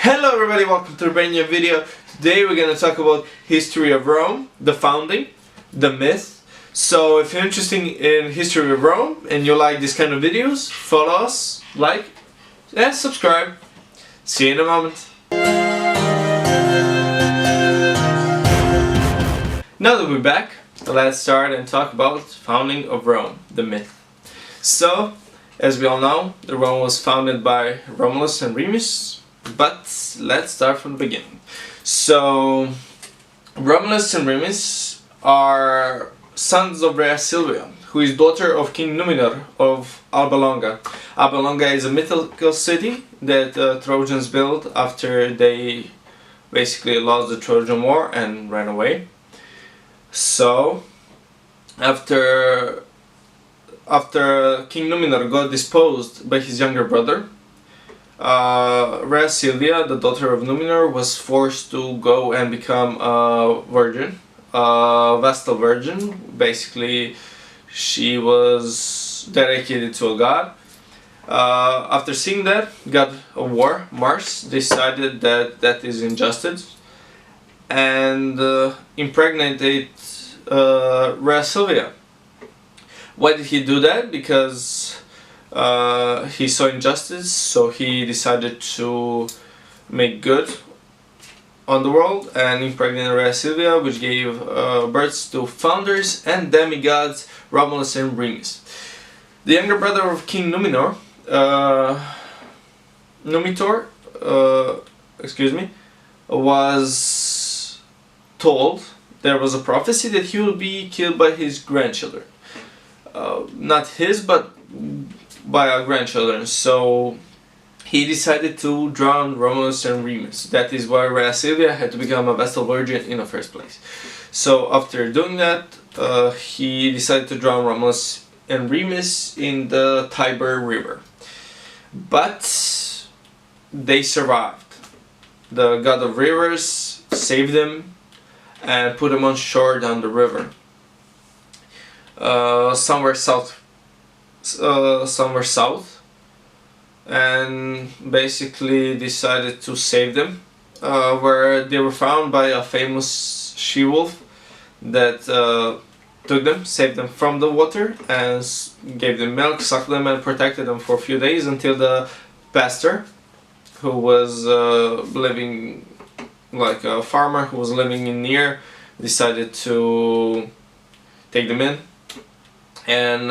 Hello everybody, welcome to a brand new video. Today we're going to talk about history of Rome, the founding, the myth. So if you're interested in history of Rome and you like this kind of videos, follow us, like, and subscribe. See you in a moment. Now that we're back, let's start and talk about founding of Rome, the myth. So, as we all know, the Rome was founded by Romulus and Remus, but let's start from the beginning. So, Romulus and Remus are sons of Rhea Silvia, who is daughter of King Numitor of Alba Longa. Alba Longa is a mythical city that Trojans built after they basically lost the Trojan War and ran away. So, after King Numitor got disposed by his younger brother, Rhea Silvia, the daughter of Numitor, was forced to go and become a virgin, a Vestal virgin. Basically, she was dedicated to a god. After seeing that, God of War, Mars, decided that that is injustice and impregnated Rhea Silvia. Why did he do that? Because he saw injustice, so he decided to make good on the world and impregnated Rhea Silvia, which gave birth to founders and demigods Romulus and Remus. The younger brother of King Numitor, was told, there was a prophecy that he will be killed by his grandchildren. Not his, but by our grandchildren. So he decided to drown Romulus and Remus. That is why Rhea Silvia had to become a Vestal virgin in the first place. So after doing that, he decided to drown Romulus and Remus in the Tiber River. But they survived. The god of rivers saved them and put them on shore down the river. Somewhere south, and basically decided to save them, where they were found by a famous she-wolf that took them, saved them from the water, and gave them milk, sucked them, and protected them for a few days until the pastor, who was living like a farmer who was living in near, decided to take them in. And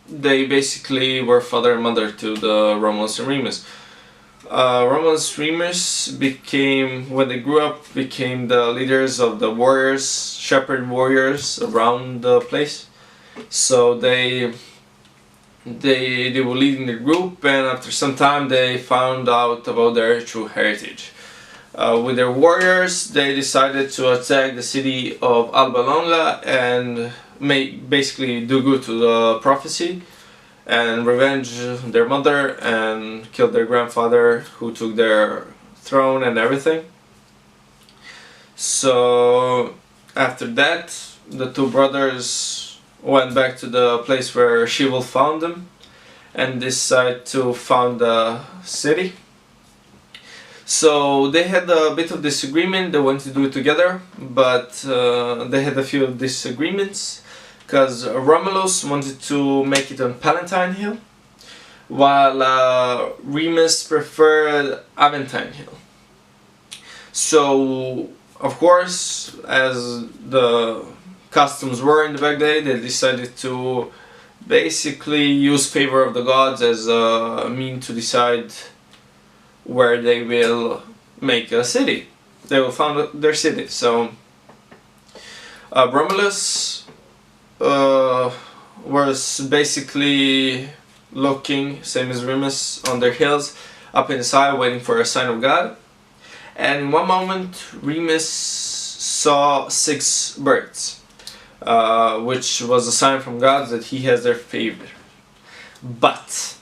they basically were father and mother to the Romulus and Remus. Romulus and Remus became, when they grew up, became the leaders of the warriors, shepherd warriors around the place. So they were leading the group, and after some time they found out about their true heritage. With their warriors, they decided to attack the city of Alba Longa and basically do good to the prophecy and revenge their mother and kill their grandfather who took their throne and everything. So after that, the two brothers went back to the place where she-wolf found them and decided to found the city. So they had a bit of disagreement. They wanted to do it together, but they had a few disagreements because Romulus wanted to make it on Palatine Hill, while Remus preferred Aventine Hill. So, of course, as the customs were in the back day, they decided to basically use favor of the gods as a mean to decide where they will make a city. They will found their city. So Romulus was basically looking, same as Remus, on their hills, up in the sky, waiting for a sign of God. And in one moment, Remus saw 6 birds, which was a sign from God that he has their favor. But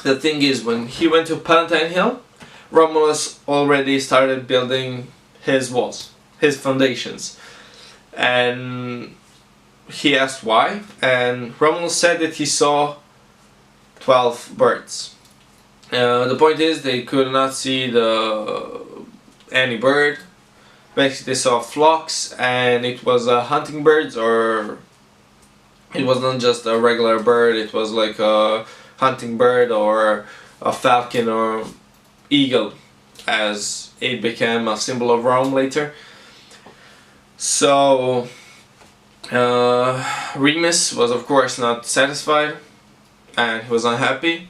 the thing is, when he went to Palatine Hill, Romulus already started building his walls, his foundations. And he asked why, and Romulus said that he saw 12 birds. The point is they could not see any bird. Basically they saw flocks, and it was hunting birds, or it wasn't just a regular bird, it was like a hunting bird or a falcon or eagle, as it became a symbol of Rome later. So Remus was of course not satisfied, and he was unhappy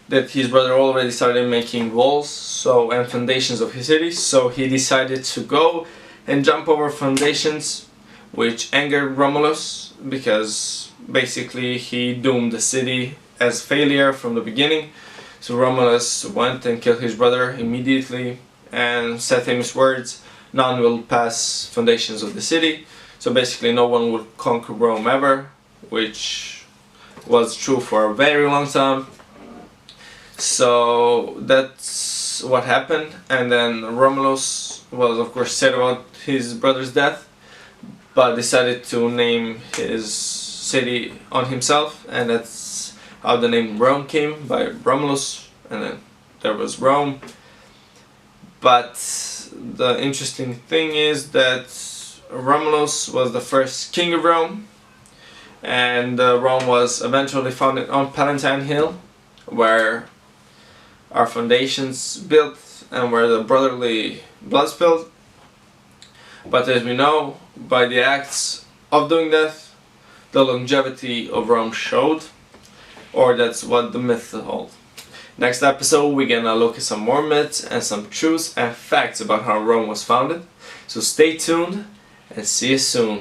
that his brother already started making walls and foundations of his city, so he decided to go and jump over foundations, which angered Romulus because basically he doomed the city as failure from the beginning. So Romulus went and killed his brother immediately and said famous words, "None will pass foundations of the city." So basically no one would conquer Rome ever, which was true for a very long time. So that's what happened, and then Romulus was of course sad about his brother's death, but decided to name his city on himself, and that's how the name Rome came, by Romulus, and then there was Rome. But the interesting thing is that Romulus was the first king of Rome, and Rome was eventually founded on Palatine Hill, where our foundations built and where the brotherly blood spilled. But as we know, by the acts of doing that, the longevity of Rome showed, or that's what the myth holds. Next episode we're gonna look at some more myths and some truths and facts about how Rome was founded. So stay tuned and see you soon.